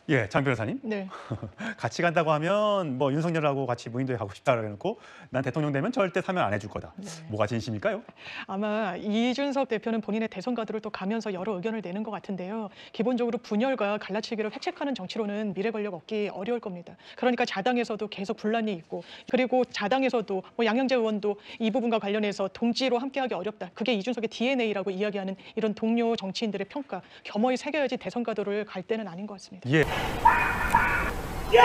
예, 장 변호사님. 네. 같이 간다고 하면 뭐 윤석열하고 같이 무인도에 가고 싶다라고 해놓고 난 대통령 되면 절대 사면 안 해줄 거다. 네. 뭐가 진심일까요? 아마 이준석 대표는 본인의 대선 가도를 또 가면서 여러 의견을 내는 것 같은데요. 기본적으로 분열과 갈라치기를 획책하는 정치로는 미래 권력 얻기 어려울 겁니다. 그러니까 자당에서도 계속 분란이 있고, 그리고 자당에서도 뭐 양양재 의원도 이 부분과 관련해서 동지로 함께하기 어렵다. 그게 이준석의 DNA라고 이야기하는 이런 동료 정치인들의 평가, 겸허히 새겨야지 대선 가도를 갈 때는 아닌 것 같습니다. 예. 야!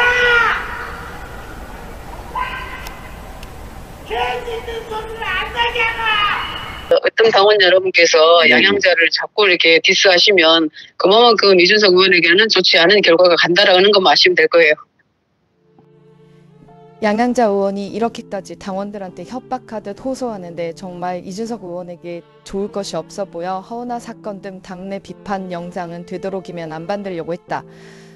개짓는 소리를 안 나잖아! 어떤 당원 여러분께서 양양자를 자꾸 이렇게 디스하시면 그만큼 이준석 의원에게는 좋지 않은 결과가 간다라는 것만 아시면 될 거예요. 양양자 의원이 이렇게까지 당원들한테 협박하듯 호소하는데 정말 이준석 의원에게 좋을 것이 없어 보여 허은하 사건 등 당내 비판 영상은 되도록이면 안 만들려고 했다.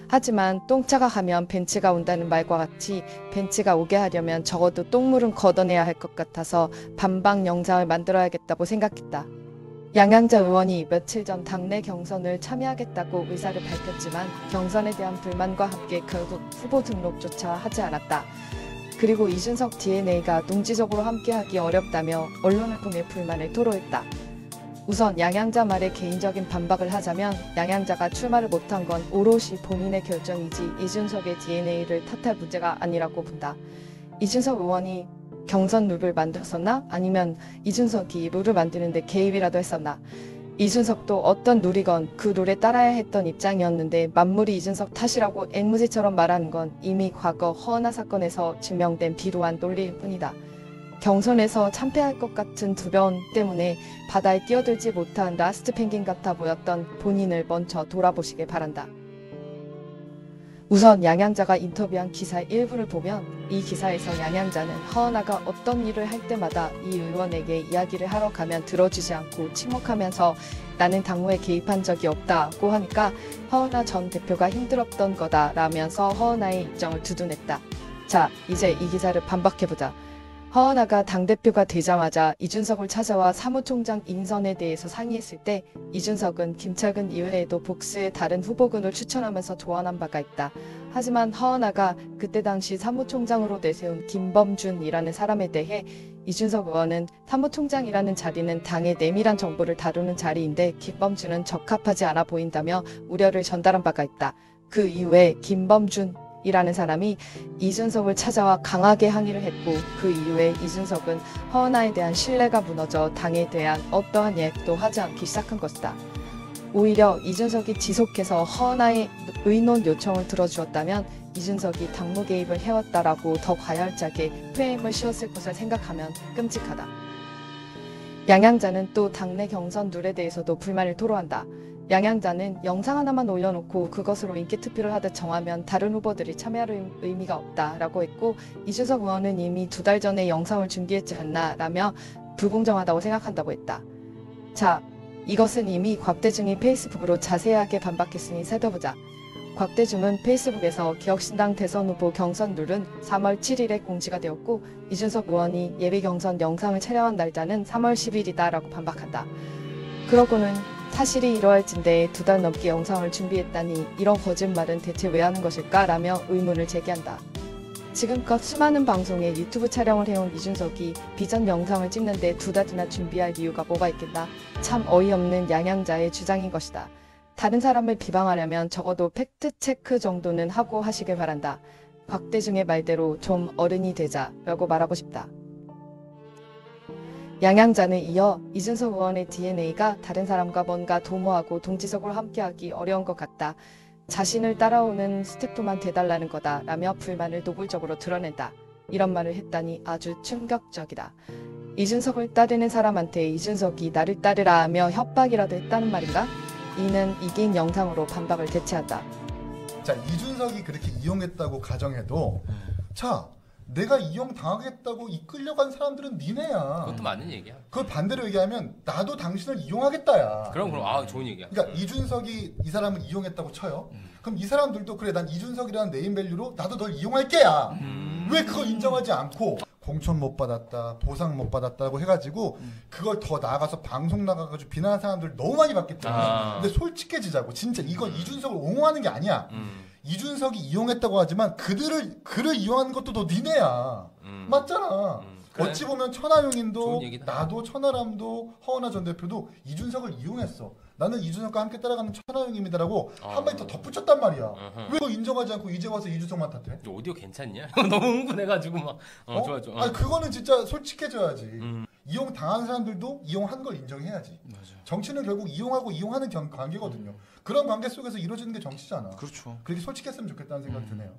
하지만 똥차가 가면 벤츠가 온다는 말과 같이 벤츠가 오게 하려면 적어도 똥물은 걷어내야 할 것 같아서 반박 영상을 만들어야겠다고 생각했다. 양양자 의원이 며칠 전 당내 경선을 참여하겠다고 의사를 밝혔지만 경선에 대한 불만과 함께 결국 후보 등록조차 하지 않았다. 그리고 이준석 DNA가 동지적으로 함께하기 어렵다며 언론을 통해 불만을 토로했다. 우선 양양자 말에 개인적인 반박을 하자면 양양자가 출마를 못한 건 오롯이 본인의 결정이지 이준석의 DNA를 탓할 문제가 아니라고 본다. 이준석 의원이 경선 룰을 만들었었나? 아니면 이준석이 룰을 만드는데 개입이라도 했었나? 이준석도 어떤 룰이건 그 룰에 따라야 했던 입장이었는데 만물이 이준석 탓이라고 앵무새처럼 말하는 건 이미 과거 허은하 사건에서 증명된 비루한 논리일 뿐이다. 경선에서 참패할 것 같은 두려움 때문에 바다에 뛰어들지 못한 라스트 펭귄 같아 보였던 본인을 먼저 돌아보시길 바란다. 우선 양양자가 인터뷰한 기사 일부를 보면 이 기사에서 양양자는 허은하가 어떤 일을 할 때마다 이 의원에게 이야기를 하러 가면 들어주지 않고 침묵하면서 나는 당무에 개입한 적이 없다고 하니까 허은하 전 대표가 힘들었던 거다 라면서 허은하의 입장을 두둔했다. 자, 이제 이 기사를 반박해보자. 허은하가 당대표가 되자마자 이준석을 찾아와 사무총장 인선에 대해서 상의했을 때 이준석은 김철근 이외에도 복수의 다른 후보군을 추천하면서 조언한 바가 있다. 하지만 허은하가 그때 당시 사무총장으로 내세운 김범준이라는 사람에 대해 이준석 의원은 사무총장이라는 자리는 당의 내밀한 정보를 다루는 자리인데 김범준은 적합하지 않아 보인다며 우려를 전달한 바가 있다. 그 이후에 김범준 이라는 사람이 이준석을 찾아와 강하게 항의를 했고 그 이후에 이준석은 허은하에 대한 신뢰가 무너져 당에 대한 어떠한 예약도 하지 않기 시작한 것이다. 오히려 이준석이 지속해서 허은하의 의논 요청을 들어주었다면 이준석이 당무 개입을 해왔다라고 더 과열차게 프레임을 씌웠을 것을 생각하면 끔찍하다. 양양자는 또 당내 경선 룰에 대해서도 불만을 토로한다. 양양자는 영상 하나만 올려놓고 그것으로 인기투표를 하듯 정하면 다른 후보들이 참여할 의미가 없다라고 했고 이준석 의원은 이미 2달 전에 영상을 준비했지 않나 라며 불공정하다고 생각한다고 했다. 자, 이것은 이미 곽대중이 페이스북으로 자세하게 반박했으니 살펴보자. 곽대중은 페이스북에서 기억신당 대선 후보 경선 룰은 3월 7일에 공지가 되었고 이준석 의원이 예비 경선 영상을 촬영한 날짜는 3월 10일이다 라고 반박한다. 그러고는 사실이 이러할진데 2달 넘게 영상을 준비했다니 이런 거짓말은 대체 왜 하는 것일까? 라며 의문을 제기한다. 지금껏 수많은 방송에 유튜브 촬영을 해온 이준석이 비전 영상을 찍는데 2달이나 준비할 이유가 뭐가 있겠나? 참 어이없는 양양자의 주장인 것이다. 다른 사람을 비방하려면 적어도 팩트체크 정도는 하고 하시길 바란다. 곽대중의 말대로 좀 어른이 되자 라고 말하고 싶다. 양양자는 이어 이준석 의원의 DNA가 다른 사람과 뭔가 도모하고 동지적으로 함께하기 어려운 것 같다. 자신을 따라오는 스태프만 돼달라는 거다 라며 불만을 노골적으로 드러낸다. 이런 말을 했다니 아주 충격적이다. 이준석을 따르는 사람한테 이준석이 나를 따르라 하며 협박이라도 했다는 말인가? 이는 이긴 영상으로 반박을 대체한다. 자, 이준석이 그렇게 이용했다고 가정해도 자, 내가 이용당하겠다고 이끌려간 사람들은 니네야. 그것도 맞는 얘기야. 그걸 반대로 얘기하면 나도 당신을 이용하겠다야. 그럼 좋은 얘기야. 그러니까 이준석이 이 사람을 이용했다고 쳐요. 그럼 이 사람들도 그래 난 이준석이라는 네임밸류로 나도 널 이용할게야. 왜 그걸 인정하지 않고 공천 못 받았다, 보상 못 받았다고 해가지고 그걸 더 나아가서 방송 나가가지고 비난하는 사람들 너무 많이 봤기 때문에. 근데 솔직해지자고. 진짜 이건 이준석을 옹호하는 게 아니야. 이준석이 이용했다고 하지만 그를 이용한 것도 너 니네야. 맞잖아. 그래. 어찌 보면 천하용인도 좋은 얘기다. 나도 천하람도 허은하 전 대표도 이준석을 이용했어. 나는 이준석과 함께 따라가는 천하용입니다라고 한 마디 더 덧붙였단 말이야. 왜 그거 인정하지 않고 이제 와서 이준석만 탓해? 오디오 괜찮냐? 너무 흥분해가지고 막. 좋아. 아니 그거는 진짜 솔직해져야지. 이용 당한 사람들도 이용한 걸 인정해야지. 맞아. 정치는 결국 이용하고 이용하는 관계거든요. 그런 관계 속에서 이루어지는 게 정치잖아. 그렇죠. 그렇게 솔직했으면 좋겠다는 생각이 드네요.